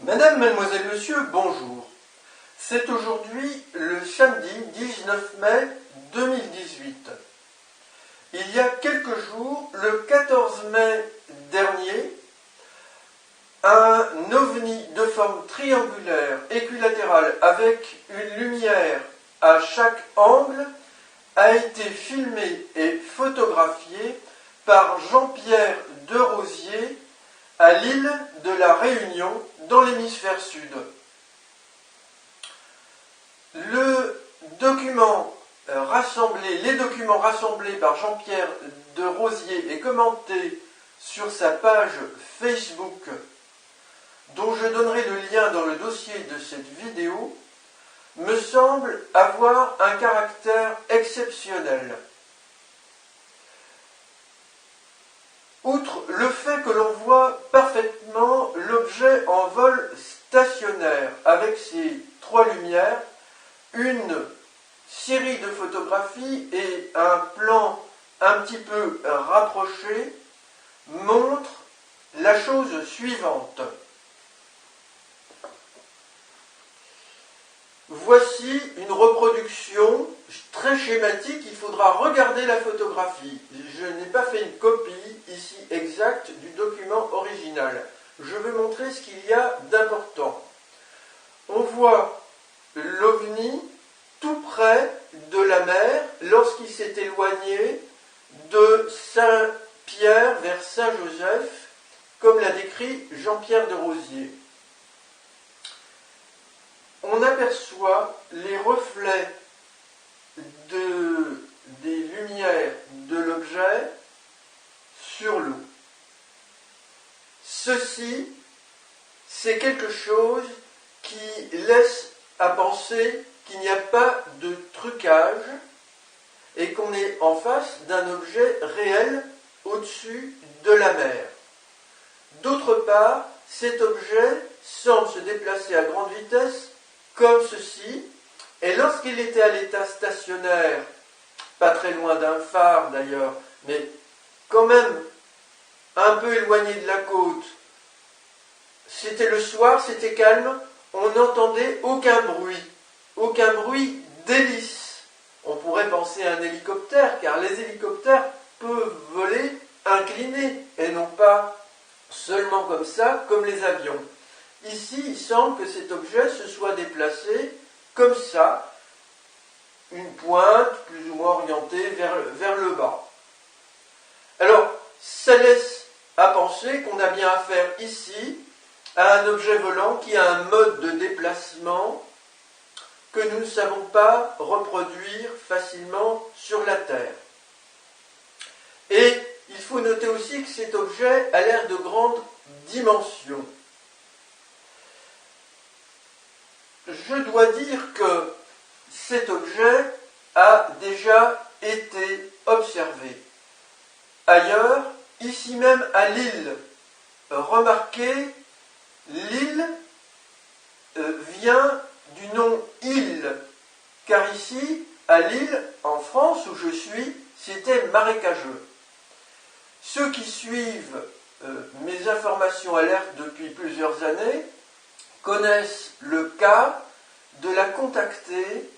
Madame, mademoiselle, monsieur, bonjour. C'est aujourd'hui le samedi 19 mai 2018. Il y a quelques jours, le 14 mai dernier, un ovni de forme triangulaire équilatérale avec une lumière à chaque angle a été filmé et photographié par Jean-Pierre Derosier à l'île de la Réunion dans l'hémisphère sud. Les documents rassemblés par Jean-Pierre Derosier et commentés sur sa page Facebook, dont je donnerai le lien dans le dossier de cette vidéo, me semblent avoir un caractère exceptionnel. Outre le fait que l'on voit parfaitement l'objet en vol stationnaire avec ses trois lumières, une série de photographies et un plan un petit peu rapproché montrent la chose suivante. Voici une reproduction très schématique, il faudra regarder la photographie. Je n'ai pas fait une copie ici exacte du document original. Je vais montrer ce qu'il y a d'important. On voit l'OVNI tout près de la mer lorsqu'il s'est éloigné de Saint-Pierre vers Saint-Joseph, comme l'a décrit Jean-Pierre Derosier. On aperçoit les reflets des lumières de l'objet sur l'eau. Ceci, c'est quelque chose qui laisse à penser qu'il n'y a pas de trucage et qu'on est en face d'un objet réel au-dessus de la mer. D'autre part, cet objet semble se déplacer à grande vitesse comme ceci, et lorsqu'il était à l'état stationnaire, pas très loin d'un phare d'ailleurs, mais quand même un peu éloigné de la côte, c'était le soir, c'était calme, on n'entendait aucun bruit d'hélice. On pourrait penser à un hélicoptère, car les hélicoptères peuvent voler inclinés, et non pas seulement comme ça, comme les avions. Ici, il semble que cet objet se soit déplacé comme ça, une pointe plus ou moins orientée vers le bas. Alors, ça laisse à penser qu'on a bien affaire ici à un objet volant qui a un mode de déplacement que nous ne savons pas reproduire facilement sur la Terre. Et il faut noter aussi que cet objet a l'air de grande dimension. Je dois dire que cet objet a déjà été observé ailleurs, ici même à Lille. Remarquez, Lille vient du nom île, car ici, à Lille, en France où je suis, c'était marécageux. Ceux qui suivent mes informations alertes depuis plusieurs années connaissent le cas de la contactée,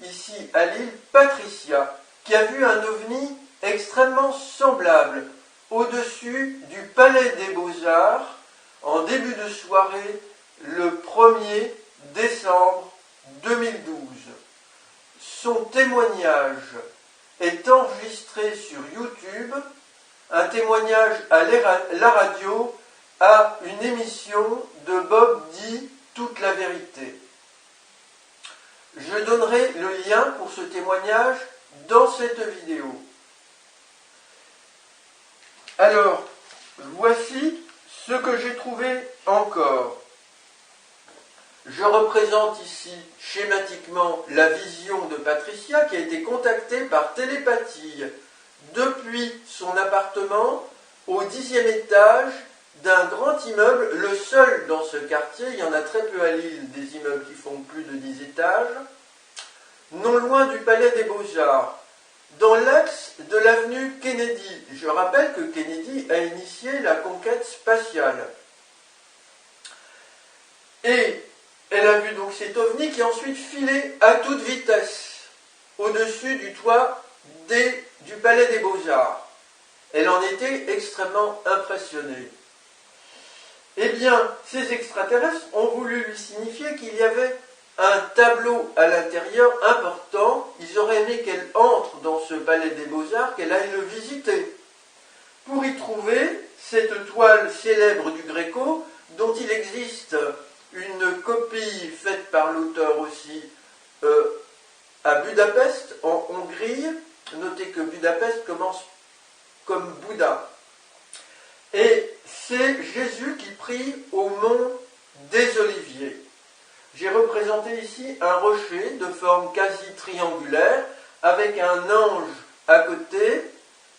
ici à Lille, Patricia, qui a vu un ovni extrêmement semblable au-dessus du Palais des Beaux-Arts en début de soirée le 1er décembre 2012. Son témoignage est enregistré sur YouTube, un témoignage à la radio à une émission de Bob dit toute la vérité. Je donnerai le lien pour ce témoignage dans cette vidéo. Alors, voici ce que j'ai trouvé encore. Je représente ici schématiquement la vision de Patricia qui a été contactée par télépathie depuis son appartement au 10e étage d'un grand immeuble, le seul dans ce quartier, il y en a très peu à Lille, des immeubles qui font plus de 10 étages, non loin du Palais des Beaux-Arts, dans l'axe de l'avenue Kennedy. Je rappelle que Kennedy a initié la conquête spatiale. Et elle a vu donc cet ovni qui ensuite filait à toute vitesse au-dessus du toit du Palais des Beaux-Arts. Elle en était extrêmement impressionnée. Eh bien, ces extraterrestres ont voulu lui signifier qu'il y avait un tableau à l'intérieur important. Ils auraient aimé qu'elle entre dans ce Palais des Beaux-Arts, qu'elle aille le visiter, pour y trouver cette toile célèbre du Gréco, dont il existe une copie faite par l'auteur aussi à Budapest, en Hongrie. Notez que Budapest commence comme Bouddha. Et c'est Jésus qui prie au mont des Oliviers. J'ai représenté ici un rocher de forme quasi triangulaire, avec un ange à côté,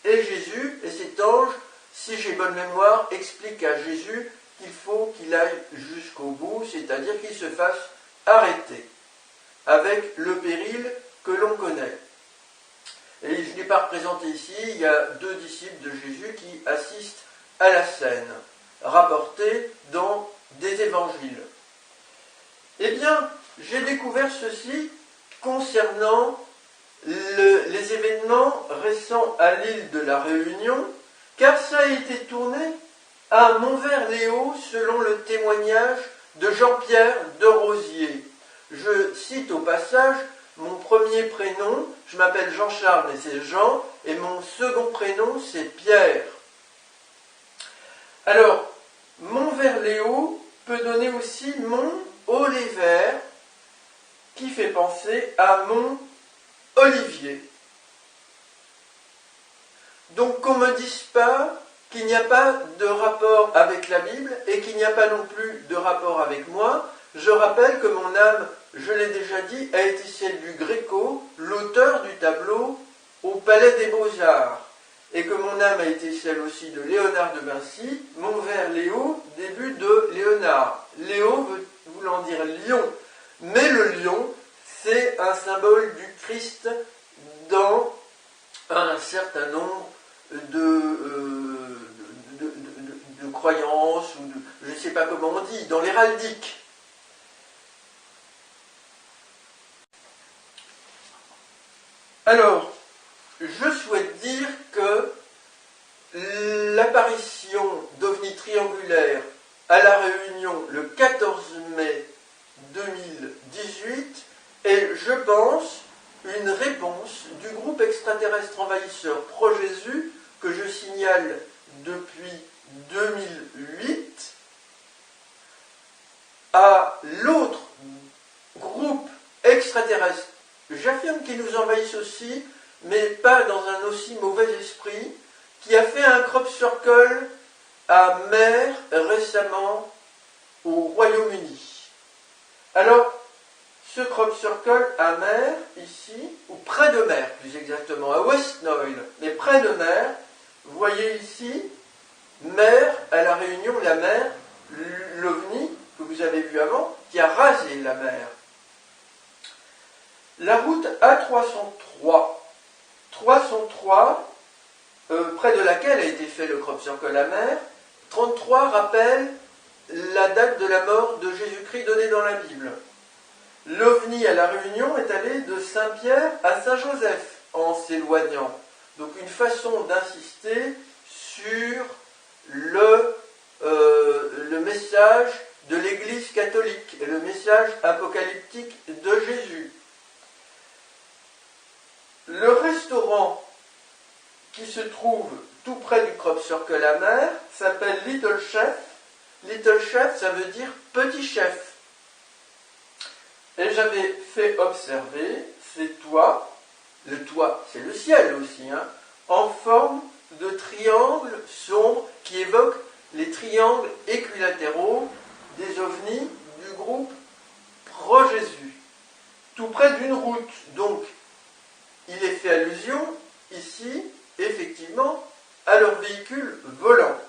et Jésus, et cet ange, si j'ai bonne mémoire, explique à Jésus qu'il faut qu'il aille jusqu'au bout, c'est-à-dire qu'il se fasse arrêter, avec le péril que l'on connaît. Et je ne l'ai pas représenté ici, il y a 2 disciples de Jésus qui assistent à la scène, rapportée dans des évangiles. Eh bien, j'ai découvert ceci concernant les événements récents à l'île de la Réunion, car ça a été tourné à Montvert-les-Hauts selon le témoignage de Jean-Pierre de Rosier. Je cite au passage mon premier prénom, je m'appelle Jean-Charles, mais c'est Jean, et mon second prénom, c'est Pierre. Alors, Montvert-les-Hauts peut donner aussi Mont-Olévert, qui fait penser à Mont-Olivier. Donc qu'on ne me dise pas qu'il n'y a pas de rapport avec la Bible et qu'il n'y a pas non plus de rapport avec moi. Je rappelle que mon âme, je l'ai déjà dit, a été celle du Gréco, l'auteur du tableau au Palais des Beaux-Arts, et que mon âme a été celle aussi de Léonard de Vinci, Montvert-les-Hauts, début de Léonard. Léo voulant dire lion, mais le lion, c'est un symbole du Christ dans un certain nombre de croyances, ou je ne sais pas comment on dit, dans l'héraldique. Alors, je souhaite dire que l'apparition d'ovnis triangulaires à La Réunion le 14 mai 2018 est, je pense, une réponse du groupe extraterrestre envahisseur Pro-Jésus que je signale depuis 2008 à l'autre groupe extraterrestre, j'affirme qu'ils nous envahissent aussi, mais pas dans un aussi mauvais esprit, qui a fait un crop circle à Mer récemment au Royaume-Uni. Alors, ce crop circle à Mer, ici, ou près de Mer plus exactement, à West Knoyle, mais près de Mer, vous voyez ici, Mer, à La Réunion, la mer, l'OVNI, que vous avez vu avant, qui a rasé la mer. La route A303, près de laquelle a été fait le crop circle à Mer, 33 rappelle la date de la mort de Jésus-Christ donnée dans la Bible. L'OVNI à La Réunion est allé de Saint-Pierre à Saint-Joseph en s'éloignant. Donc une façon d'insister sur le message de l'Église catholique et le message apocalyptique de Jésus. Le restaurant qui se trouve tout près du crop circle à Mer s'appelle Little Chef. Little Chef, ça veut dire petit chef. Et j'avais fait observer ces toits, le toit c'est le ciel aussi, en forme de triangle sombre qui évoque les triangles équilatéraux des ovnis du groupe Pro-Jésus, tout près d'une route. Donc, il est fait allusion ici, effectivement, à leur véhicule volant.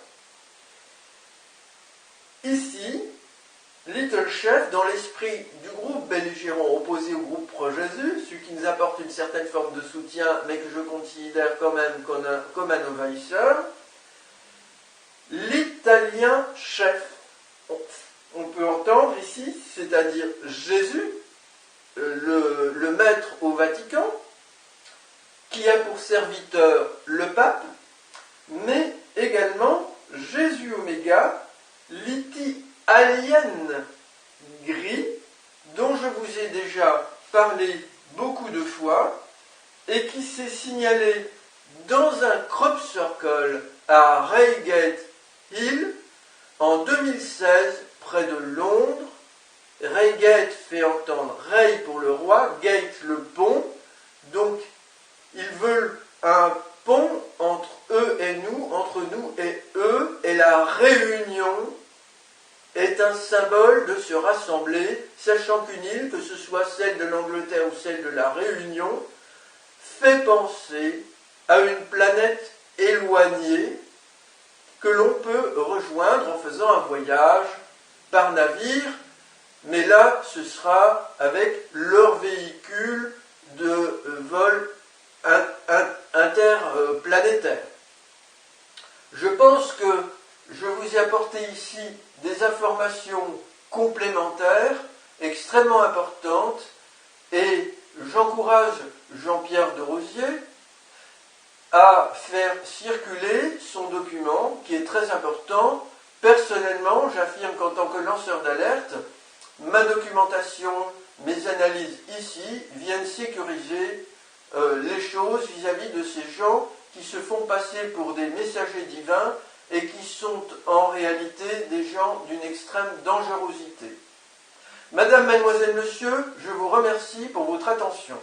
Ici, Little Chef, dans l'esprit du groupe belligérant opposé au groupe Pro-Jésus, celui qui nous apporte une certaine forme de soutien, mais que je considère quand même comme un envahisseur, l'italien chef. On peut entendre ici ici, c'est-à-dire Jésus, le maître au Vatican, qui a pour serviteur le pape, mais également Jésus Oméga, Liti Alien Gris, dont je vous ai déjà parlé beaucoup de fois, et qui s'est signalé dans un crop circle à Reigate Hill en 2016, près de Londres. Reigate fait entendre Rey pour le roi, Gate le pont, donc ils veulent un pont entre eux et nous, entre nous et eux, et la réunion est un symbole de se rassembler, sachant qu'une île, que ce soit celle de l'Angleterre ou celle de la Réunion, fait penser à une planète éloignée que l'on peut rejoindre en faisant un voyage par navire, mais là ce sera avec leur véhicule de vol interplanétaire. Je pense que je vous ai apporté ici des informations complémentaires extrêmement importantes et j'encourage Jean-Pierre de Rosier à faire circuler son document qui est très important. Personnellement, j'affirme qu'en tant que lanceur d'alerte, ma documentation, mes analyses ici viennent sécuriser les choses vis-à-vis de ces gens qui se font passer pour des messagers divins et qui sont en réalité des gens d'une extrême dangerosité. Madame, mademoiselle, monsieur, je vous remercie pour votre attention.